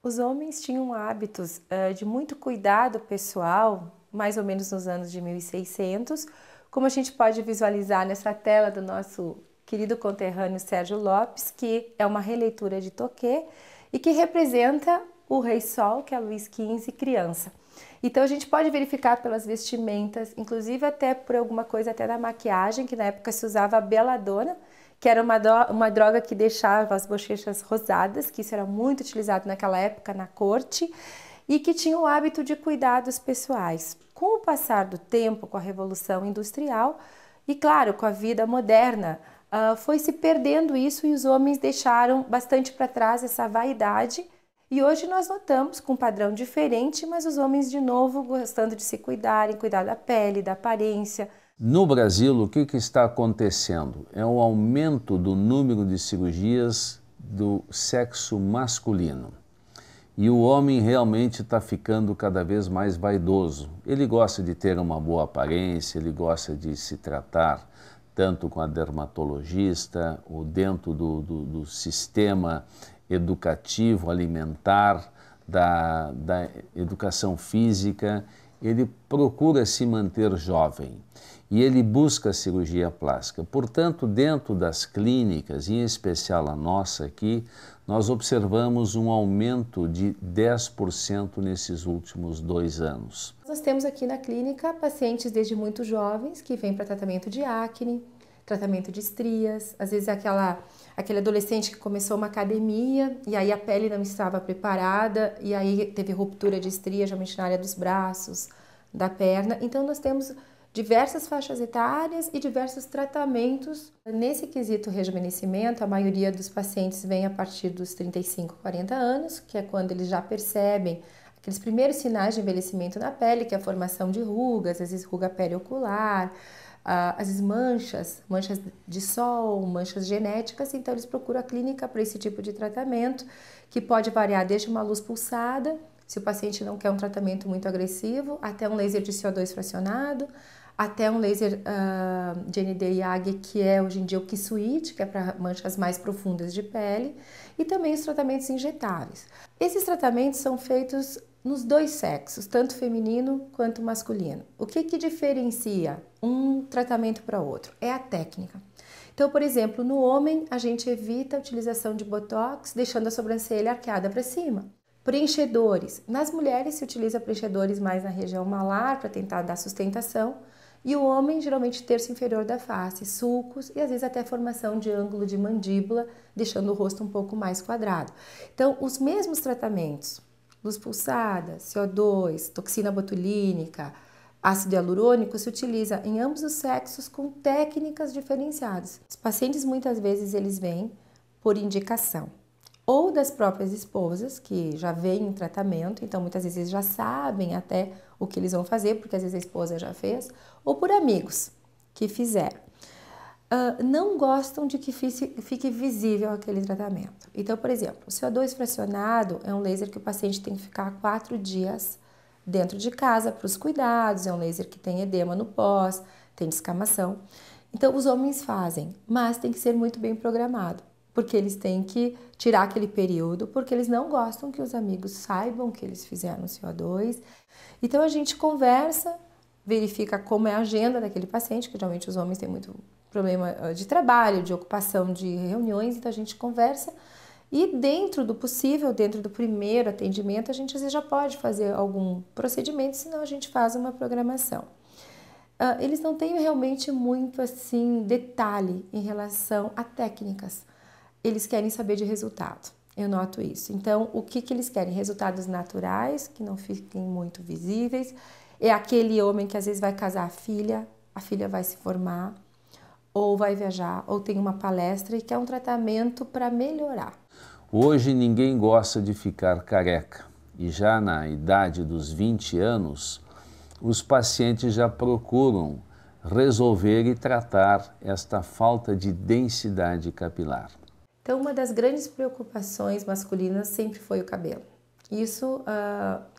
Os homens tinham hábitos de muito cuidado pessoal, mais ou menos nos anos de 1600, como a gente pode visualizar nessa tela do nosso querido conterrâneo Sérgio Lopes, que é uma releitura de Tocqué e que representa o Rei Sol, que é Luís XV, criança. Então a gente pode verificar pelas vestimentas, inclusive até por alguma coisa até da maquiagem, que na época se usava a beladona, que era uma droga que deixava as bochechas rosadas, que isso era muito utilizado naquela época na corte, e que tinha o hábito de cuidados pessoais. Com o passar do tempo, com a Revolução Industrial e, claro, com a vida moderna, foi se perdendo isso e os homens deixaram bastante para trás essa vaidade. E hoje nós notamos com um padrão diferente, mas os homens de novo gostando de se cuidarem, cuidar da pele, da aparência. No Brasil, o que está acontecendo? É o aumento do número de cirurgias do sexo masculino. E o homem realmente está ficando cada vez mais vaidoso. Ele gosta de ter uma boa aparência, ele gosta de se tratar tanto com a dermatologista ou dentro do sistema educativo, alimentar, da educação física. Ele procura se manter jovem e ele busca a cirurgia plástica. Portanto, dentro das clínicas, em especial a nossa aqui, nós observamos um aumento de 10% nesses últimos 2 anos. Nós temos aqui na clínica pacientes desde muito jovens que vêm para tratamento de acne, tratamento de estrias, às vezes aquele adolescente que começou uma academia e aí a pele não estava preparada e aí teve ruptura de estria, geralmente na área dos braços, da perna. Então nós temos diversas faixas etárias e diversos tratamentos. Nesse quesito rejuvenescimento, a maioria dos pacientes vem a partir dos 35, 40 anos, que é quando eles já percebem aqueles primeiros sinais de envelhecimento na pele, que é a formação de rugas, às vezes ruga periocular, às vezes manchas de sol, manchas genéticas. Então eles procuram a clínica para esse tipo de tratamento, que pode variar desde uma luz pulsada, se o paciente não quer um tratamento muito agressivo, até um laser de CO2 fracionado, até um laser de ND-IAG, que é hoje em dia o Kisuit, que é para manchas mais profundas de pele, e também os tratamentos injetáveis. Esses tratamentos são feitos nos dois sexos, tanto feminino quanto masculino. O que diferencia um tratamento para outro? É a técnica. Então, por exemplo, no homem, a gente evita a utilização de botox, deixando a sobrancelha arqueada para cima. Preenchedores. Nas mulheres se utiliza preenchedores mais na região malar para tentar dar sustentação, e o homem geralmente terço inferior da face, sulcos e às vezes até formação de ângulo de mandíbula, deixando o rosto um pouco mais quadrado. Então, os mesmos tratamentos, luz pulsada, CO2, toxina botulínica, ácido hialurônico, se utiliza em ambos os sexos com técnicas diferenciadas. Os pacientes muitas vezes eles vêm por indicação, ou das próprias esposas, que já vêm em tratamento, então muitas vezes já sabem até o que eles vão fazer, porque às vezes a esposa já fez, ou por amigos que fizeram. Não gostam de que fique visível aquele tratamento. Então, por exemplo, o CO2 fracionado é um laser que o paciente tem que ficar 4 dias dentro de casa para os cuidados, é um laser que tem edema no pós, tem descamação. Então, os homens fazem, mas tem que ser muito bem programado, porque eles têm que tirar aquele período, porque eles não gostam que os amigos saibam que eles fizeram CO2. Então a gente conversa, verifica como é a agenda daquele paciente, que geralmente os homens têm muito problema de trabalho, de ocupação de reuniões, então a gente conversa e dentro do possível, dentro do primeiro atendimento, a gente às vezes já pode fazer algum procedimento, senão a gente faz uma programação. Eles não têm realmente muito assim detalhe em relação a técnicas. Eles querem saber de resultado, eu noto isso. Então, o que eles querem? Resultados naturais, que não fiquem muito visíveis. É aquele homem que às vezes vai casar a filha vai se formar, ou vai viajar, ou tem uma palestra e quer um tratamento para melhorar. Hoje ninguém gosta de ficar careca e já na idade dos 20 anos, os pacientes já procuram resolver e tratar esta falta de densidade capilar. Então, uma das grandes preocupações masculinas sempre foi o cabelo. Isso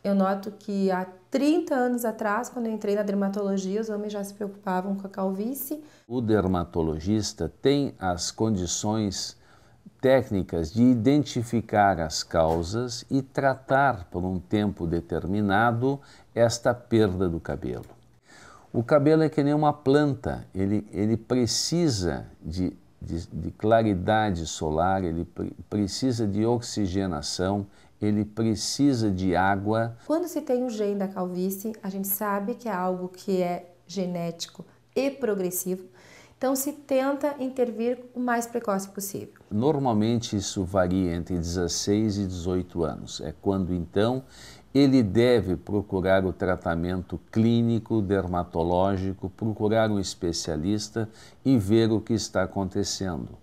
eu noto que há 30 anos atrás, quando eu entrei na dermatologia, os homens já se preocupavam com a calvície. O dermatologista tem as condições técnicas de identificar as causas e tratar por um tempo determinado esta perda do cabelo. O cabelo é que nem uma planta, ele precisa de claridade solar, ele precisa de oxigenação, ele precisa de água. Quando se tem o gene da calvície, a gente sabe que é algo que é genético e progressivo, então se tenta intervir o mais precoce possível. Normalmente isso varia entre 16 e 18 anos, é quando então ele deve procurar o tratamento clínico, dermatológico, procurar um especialista e ver o que está acontecendo.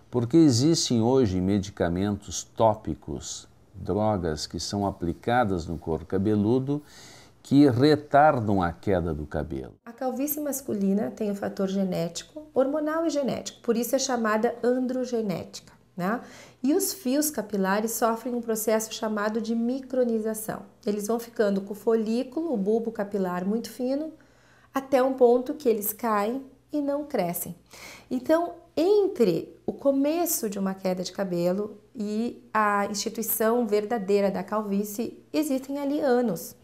Porque existem hoje medicamentos tópicos, drogas que são aplicadas no couro cabeludo que retardam a queda do cabelo. A calvície masculina tem o fator genético, hormonal e genético, por isso é chamada androgenética, né? E os fios capilares sofrem um processo chamado de micronização. Eles vão ficando com o folículo, o bulbo capilar muito fino, até um ponto que eles caem e não crescem. Então, entre o começo de uma queda de cabelo e a instituição verdadeira da calvície, existem ali anos,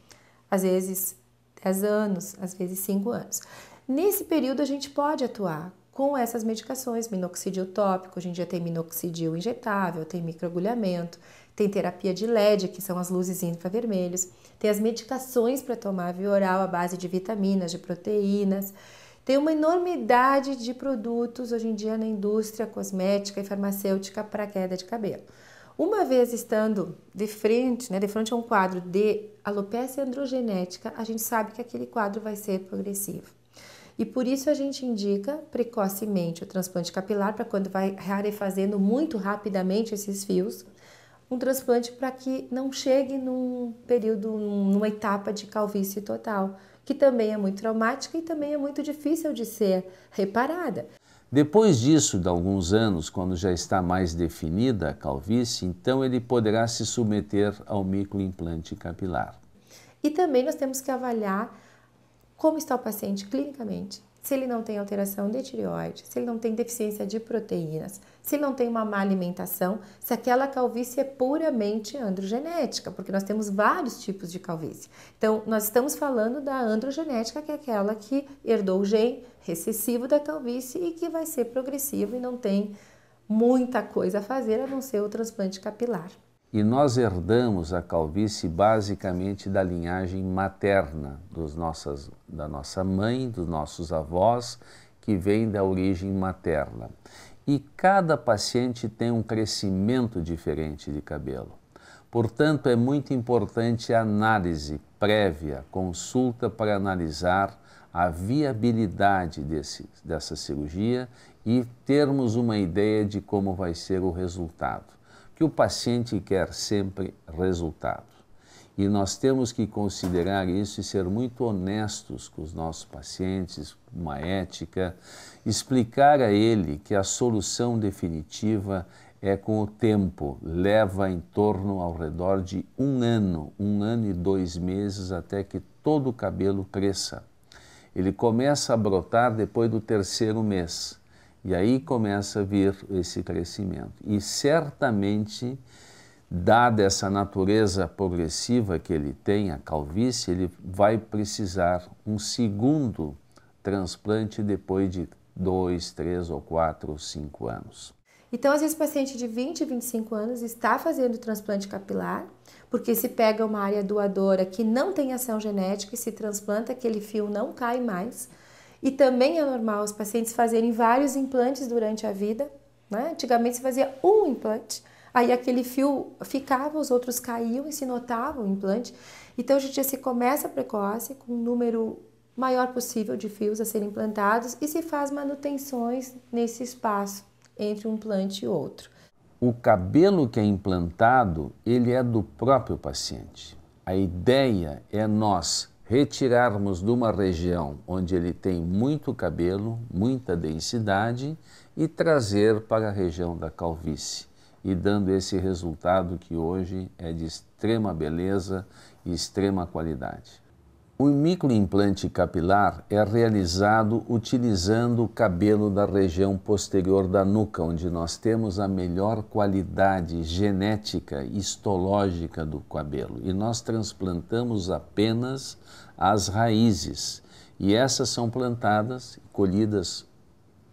às vezes 10 anos, às vezes 5 anos. Nesse período a gente pode atuar com essas medicações, minoxidil tópico, hoje em dia tem minoxidil injetável, tem microagulhamento, tem terapia de LED, que são as luzes infravermelhas, tem as medicações para tomar via oral à base de vitaminas, de proteínas, tem uma enormidade de produtos hoje em dia na indústria cosmética e farmacêutica para queda de cabelo. Uma vez estando de frente a um quadro de alopecia androgenética, a gente sabe que aquele quadro vai ser progressivo. E por isso a gente indica precocemente o transplante capilar para quando vai rarefazendo muito rapidamente esses fios, um transplante para que não chegue num período, numa etapa de calvície total, que também é muito traumática e também é muito difícil de ser reparada. Depois disso, de alguns anos, quando já está mais definida a calvície, então ele poderá se submeter ao microimplante capilar. E também nós temos que avaliar como está o paciente clinicamente, se ele não tem alteração de tireoide, se ele não tem deficiência de proteínas, se ele não tem uma má alimentação, se aquela calvície é puramente androgenética, porque nós temos vários tipos de calvície. Então, nós estamos falando da androgenética, que é aquela que herdou o gene recessivo da calvície e que vai ser progressivo e não tem muita coisa a fazer a não ser o transplante capilar. E nós herdamos a calvície basicamente da linhagem materna, da nossa mãe, dos nossos avós, que vem da origem materna. E cada paciente tem um crescimento diferente de cabelo. Portanto, é muito importante a análise prévia, consulta para analisar a viabilidade dessa cirurgia e termos uma ideia de como vai ser o resultado. Que o paciente quer sempre resultado. E nós temos que considerar isso e ser muito honestos com os nossos pacientes, uma ética, explicar a ele que a solução definitiva é com o tempo, leva em torno ao redor de 1 ano e 2 meses até que todo o cabelo cresça. Ele começa a brotar depois do 3º mês. E aí começa a vir esse crescimento. E certamente, dada essa natureza progressiva que ele tem, a calvície, ele vai precisar um segundo transplante depois de 2, 3 ou 4 ou 5 anos. Então, às vezes, o paciente de 20, 25 anos está fazendo transplante capilar, porque se pega uma área doadora que não tem ação genética e se transplanta, aquele fio não cai mais. E também é normal os pacientes fazerem vários implantes durante a vida, né? Antigamente se fazia um implante, aí aquele fio ficava, os outros caíam e se notava o implante. Então, hoje em dia se começa precoce, com um número maior possível de fios a serem implantados e se faz manutenções nesse espaço entre um implante e outro. O cabelo que é implantado, ele é do próprio paciente. A ideia é nós retirarmos de uma região onde ele tem muito cabelo, muita densidade e trazer para a região da calvície e dando esse resultado que hoje é de extrema beleza e extrema qualidade. O microimplante capilar é realizado utilizando o cabelo da região posterior da nuca, onde nós temos a melhor qualidade genética e histológica do cabelo. E nós transplantamos apenas as raízes. E essas são plantadas, colhidas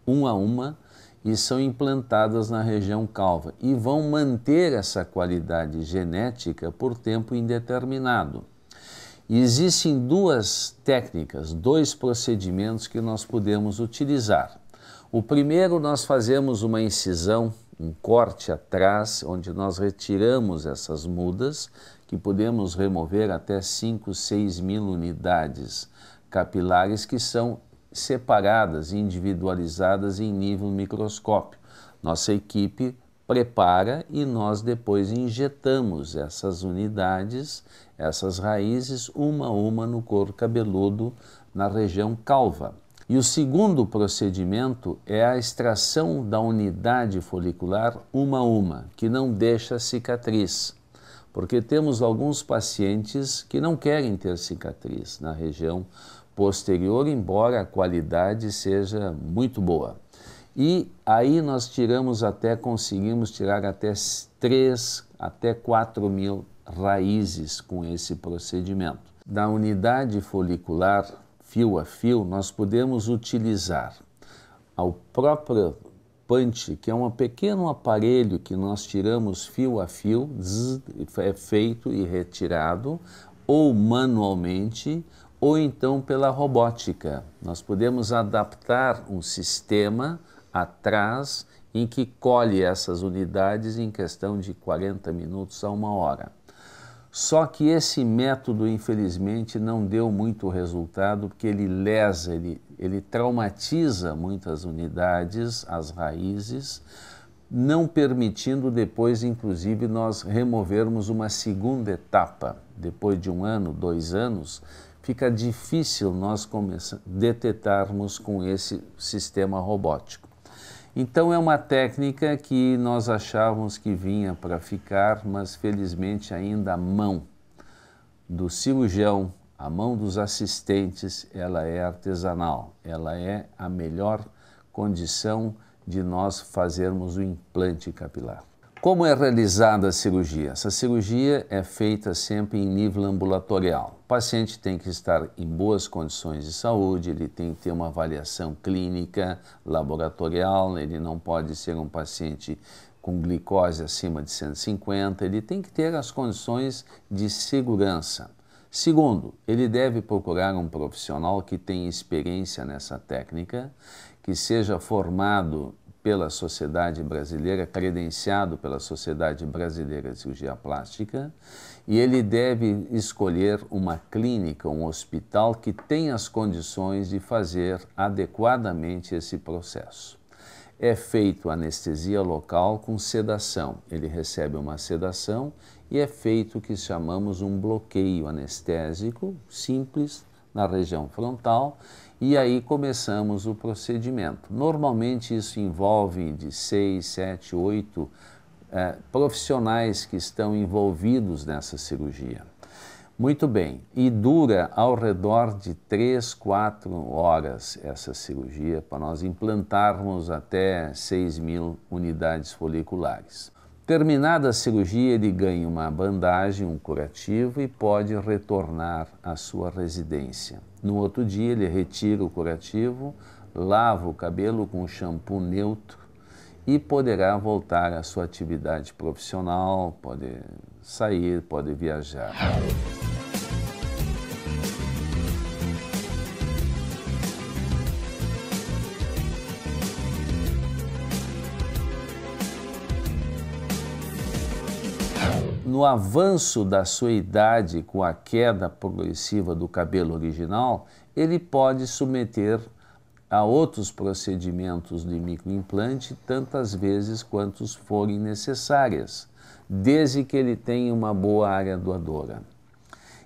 uma a uma, e são implantadas na região calva. E vão manter essa qualidade genética por tempo indeterminado. E existem duas técnicas, dois procedimentos que nós podemos utilizar. O primeiro, nós fazemos uma incisão, um corte atrás, onde nós retiramos essas mudas, que podemos remover até 5, 6 mil unidades capilares que são separadas, individualizadas em nível microscópio. Nossa equipe prepara e nós depois injetamos essas unidades, essas raízes, uma a uma no couro cabeludo, na região calva. E o segundo procedimento é a extração da unidade folicular uma a uma, que não deixa cicatriz, porque temos alguns pacientes que não querem ter cicatriz na região posterior, embora a qualidade seja muito boa. E aí nós conseguimos tirar até 3 até 4 mil raízes com esse procedimento. Da unidade folicular, fio a fio, nós podemos utilizar o próprio punch, que é um pequeno aparelho que nós tiramos fio a fio, é feito e retirado, ou manualmente, ou então pela robótica. Nós podemos adaptar um sistema atrás em que colhe essas unidades em questão de 40 minutos a 1 hora. Só que esse método, infelizmente, não deu muito resultado, porque ele lesa, ele traumatiza muitas unidades, as raízes, não permitindo depois, inclusive, nós removermos uma segunda etapa. Depois de 1 ano, 2 anos, fica difícil nós detectarmos com esse sistema robótico. Então é uma técnica que nós achávamos que vinha para ficar, mas felizmente ainda a mão do cirurgião, a mão dos assistentes, ela é artesanal, ela é a melhor condição de nós fazermos o implante capilar. Como é realizada a cirurgia? Essa cirurgia é feita sempre em nível ambulatorial. O paciente tem que estar em boas condições de saúde, ele tem que ter uma avaliação clínica, laboratorial, ele não pode ser um paciente com glicose acima de 150, ele tem que ter as condições de segurança. Segundo, ele deve procurar um profissional que tenha experiência nessa técnica, que seja formado pela Sociedade Brasileira, credenciado pela Sociedade Brasileira de Cirurgia Plástica, e ele deve escolher uma clínica, um hospital que tenha as condições de fazer adequadamente esse processo. É feito anestesia local com sedação. Ele recebe uma sedação e é feito o que chamamos um bloqueio anestésico simples na região frontal, e aí começamos o procedimento. Normalmente isso envolve de 6, 7, 8 profissionais que estão envolvidos nessa cirurgia. Muito bem, e dura ao redor de 3, 4 horas essa cirurgia para nós implantarmos até 6 mil unidades foliculares. Terminada a cirurgia, ele ganha uma bandagem, um curativo e pode retornar à sua residência. No outro dia, ele retira o curativo, lava o cabelo com um shampoo neutro e poderá voltar à sua atividade profissional, pode sair, pode viajar. No avanço da sua idade, com a queda progressiva do cabelo original, ele pode submeter a outros procedimentos de microimplante tantas vezes quantos forem necessárias, desde que ele tenha uma boa área doadora.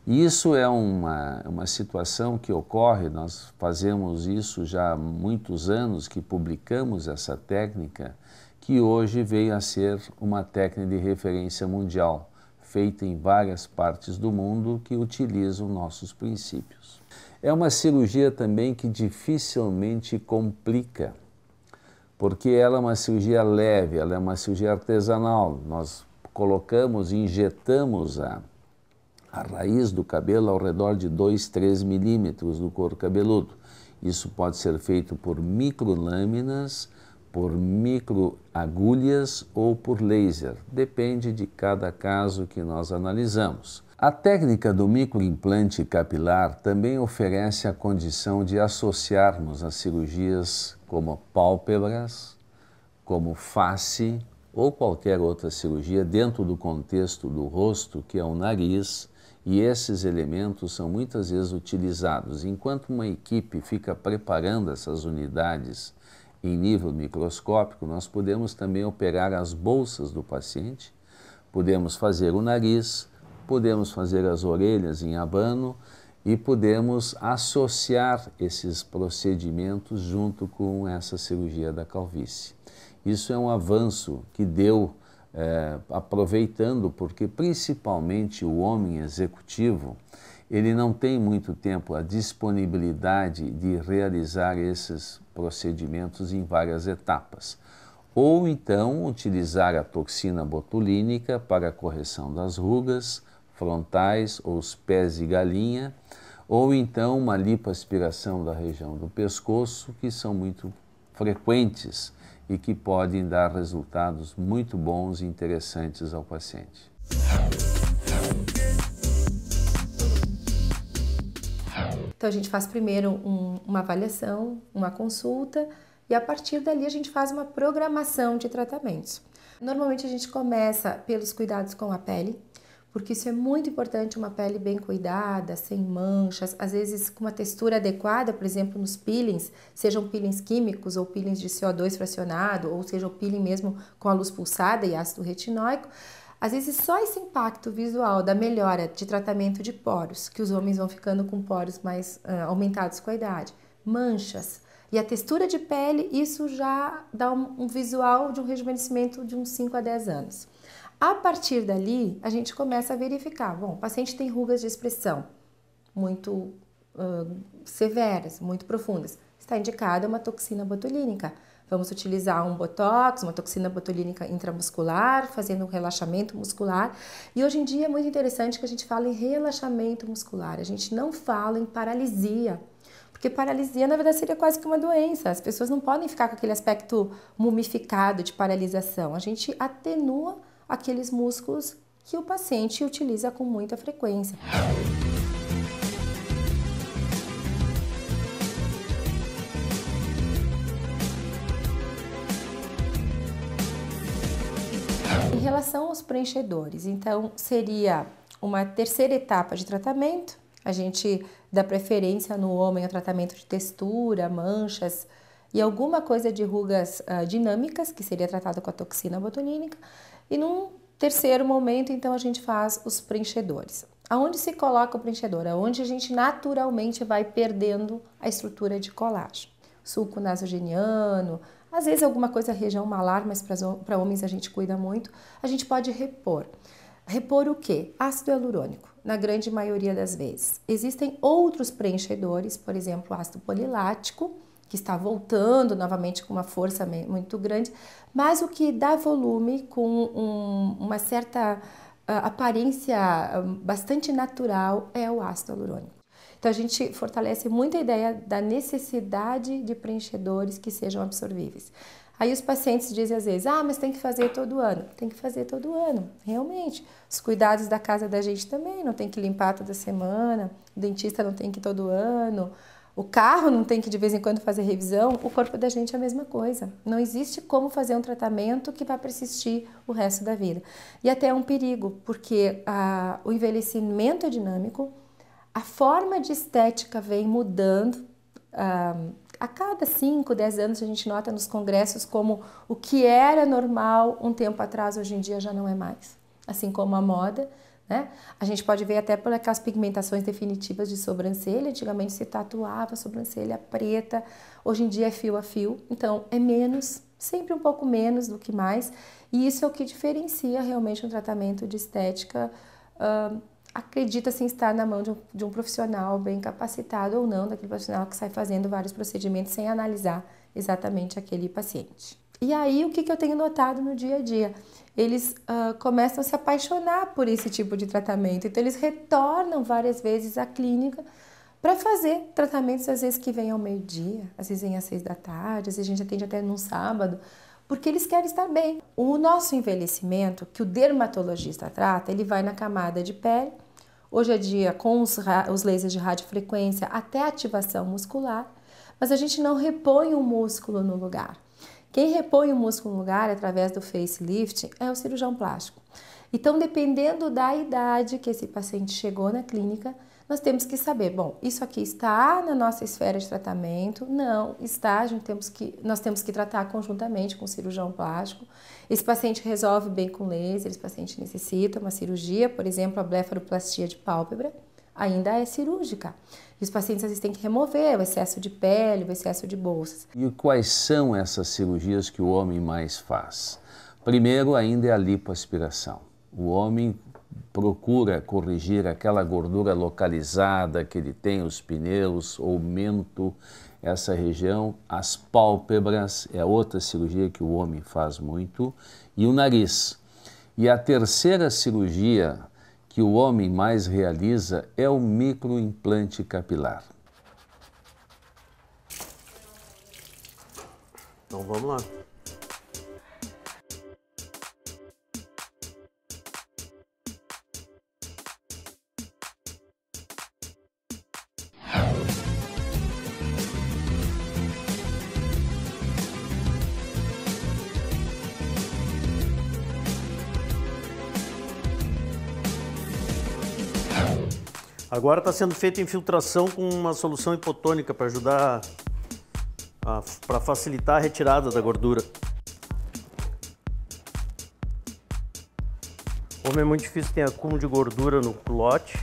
E isso é uma situação que ocorre, nós fazemos isso já há muitos anos que publicamos essa técnica, que hoje veio a ser uma técnica de referência mundial, feita em várias partes do mundo que utilizam nossos princípios. É uma cirurgia também que dificilmente complica, porque ela é uma cirurgia leve, ela é uma cirurgia artesanal. Nós colocamos, injetamos a raiz do cabelo ao redor de 2, 3 milímetros do couro cabeludo. Isso pode ser feito por microlâminas, por microagulhas ou por laser. Depende de cada caso que nós analisamos. A técnica do microimplante capilar também oferece a condição de associarmos as cirurgias como pálpebras, como face ou qualquer outra cirurgia dentro do contexto do rosto, que é o nariz, e esses elementos são muitas vezes utilizados. Enquanto uma equipe fica preparando essas unidades em nível microscópico, nós podemos também operar as bolsas do paciente, podemos fazer o nariz, podemos fazer as orelhas em abano e podemos associar esses procedimentos junto com essa cirurgia da calvície. Isso é um avanço que deu aproveitando, porque principalmente o homem executivo, ele não tem muito tempo, a disponibilidade de realizar esses procedimentos em várias etapas. Ou então utilizar a toxina botulínica para a correção das rugas frontais ou os pés de galinha, ou então uma lipoaspiração da região do pescoço, que são muito frequentes e que podem dar resultados muito bons e interessantes ao paciente. Então a gente faz primeiro uma avaliação, uma consulta e a partir dali a gente faz uma programação de tratamentos. Normalmente a gente começa pelos cuidados com a pele, porque isso é muito importante, uma pele bem cuidada, sem manchas, às vezes com uma textura adequada, por exemplo, nos peelings, sejam peelings químicos ou peelings de CO2 fracionado, ou seja, o peeling mesmo com a luz pulsada e ácido retinóico. Às vezes só esse impacto visual da melhora de tratamento de poros, que os homens vão ficando com poros mais aumentados com a idade, manchas e a textura de pele, isso já dá um visual de um rejuvenescimento de uns 5 a 10 anos. A partir dali, a gente começa a verificar, bom, o paciente tem rugas de expressão muito severas, muito profundas, está indicada uma toxina botulínica. Vamos utilizar um botox, uma toxina botulínica intramuscular, fazendo um relaxamento muscular. E hoje em dia é muito interessante que a gente fala em relaxamento muscular, a gente não fala em paralisia, porque paralisia na verdade seria quase que uma doença, as pessoas não podem ficar com aquele aspecto mumificado de paralisação, a gente atenua aqueles músculos que o paciente utiliza com muita frequência. Em relação aos preenchedores, então seria uma terceira etapa de tratamento, a gente dá preferência no homem ao tratamento de textura, manchas e alguma coisa de rugas dinâmicas, que seria tratado com a toxina botulínica. E num terceiro momento, então, a gente faz os preenchedores. Aonde se coloca o preenchedor? Aonde a gente naturalmente vai perdendo a estrutura de colágeno. Sulco nasogeniano, às vezes alguma coisa região malar, mas para homens a gente cuida muito. A gente pode repor. Repor o quê? Ácido hialurônico, na grande maioria das vezes. Existem outros preenchedores, por exemplo, ácido polilático, que está voltando novamente com uma força muito grande, mas o que dá volume com uma certa aparência bastante natural é o ácido hialurônico. Então a gente fortalece muito a ideia da necessidade de preenchedores que sejam absorvíveis. Aí os pacientes dizem às vezes, mas tem que fazer todo ano. Tem que fazer todo ano, realmente. Os cuidados da casa da gente também, não tem que limpar toda semana, o dentista não tem que ir todo ano, o carro não tem que de vez em quando fazer revisão, o corpo da gente é a mesma coisa. Não existe como fazer um tratamento que vai persistir o resto da vida. E até é um perigo, porque o envelhecimento é dinâmico, a forma de estética vem mudando. A cada 5, 10 anos a gente nota nos congressos como o que era normal um tempo atrás, hoje em dia já não é mais. Assim como a moda, né? A gente pode ver até por aquelas pigmentações definitivas de sobrancelha. Antigamente se tatuava a sobrancelha preta, hoje em dia é fio a fio, então é menos sempre um pouco menos do que mais, e isso é o que diferencia realmente um tratamento de estética, acredita-se estar na mão de um profissional bem capacitado ou não, daquele profissional que sai fazendo vários procedimentos sem analisar exatamente aquele paciente. E aí, o que eu tenho notado no dia a dia? Eles começam a se apaixonar por esse tipo de tratamento, então eles retornam várias vezes à clínica para fazer tratamentos, às vezes que vêm ao meio-dia, às vezes vêm às 6 da tarde, às vezes a gente atende até num sábado, porque eles querem estar bem. O nosso envelhecimento, que o dermatologista trata, ele vai na camada de pele, hoje em dia com os lasers de radiofrequência até ativação muscular, mas a gente não repõe o músculo no lugar. Quem repõe o músculo no lugar através do facelift é o cirurgião plástico. Então, dependendo da idade que esse paciente chegou na clínica, nós temos que saber, bom, isso aqui está na nossa esfera de tratamento? Não, está, nós temos que tratar conjuntamente com o cirurgião plástico. Esse paciente resolve bem com laser, esse paciente necessita uma cirurgia, por exemplo, a blefaroplastia de pálpebra, ainda é cirúrgica. E os pacientes às vezes têm que remover o excesso de pele, o excesso de bolsas. E quais são essas cirurgias que o homem mais faz? Primeiro, ainda é a lipoaspiração. O homem procura corrigir aquela gordura localizada que ele tem, os pneus, ou mento, essa região. As pálpebras é outra cirurgia que o homem faz muito, e o nariz. E a terceira cirurgia que o homem mais realiza é o microimplante capilar. Então vamos lá. Agora está sendo feita infiltração com uma solução hipotônica para ajudar para facilitar a retirada da gordura. Como é muito difícil ter acúmulo de gordura no culote,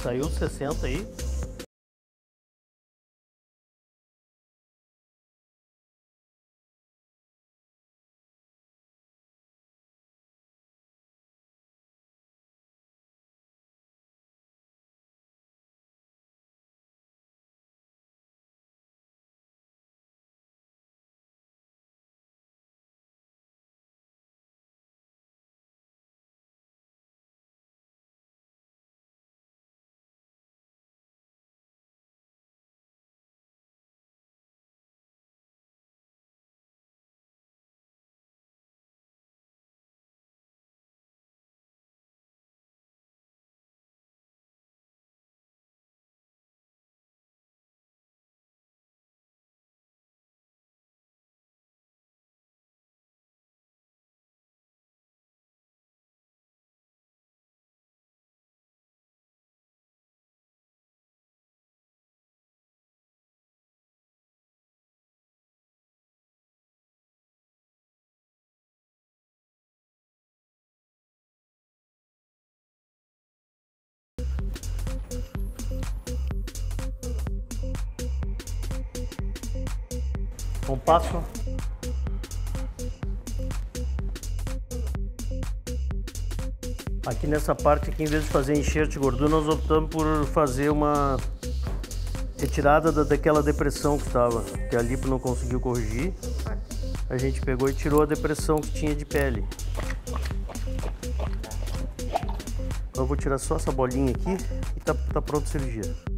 saiu 60 aí. Compasso. Aqui nessa parte aqui, em vez de fazer enxerto de gordura, nós optamos por fazer uma retirada daquela depressão que estava, que a lipo não conseguiu corrigir. A gente pegou e tirou a depressão que tinha de pele. Então eu vou tirar só essa bolinha aqui e tá pronto a cirurgia.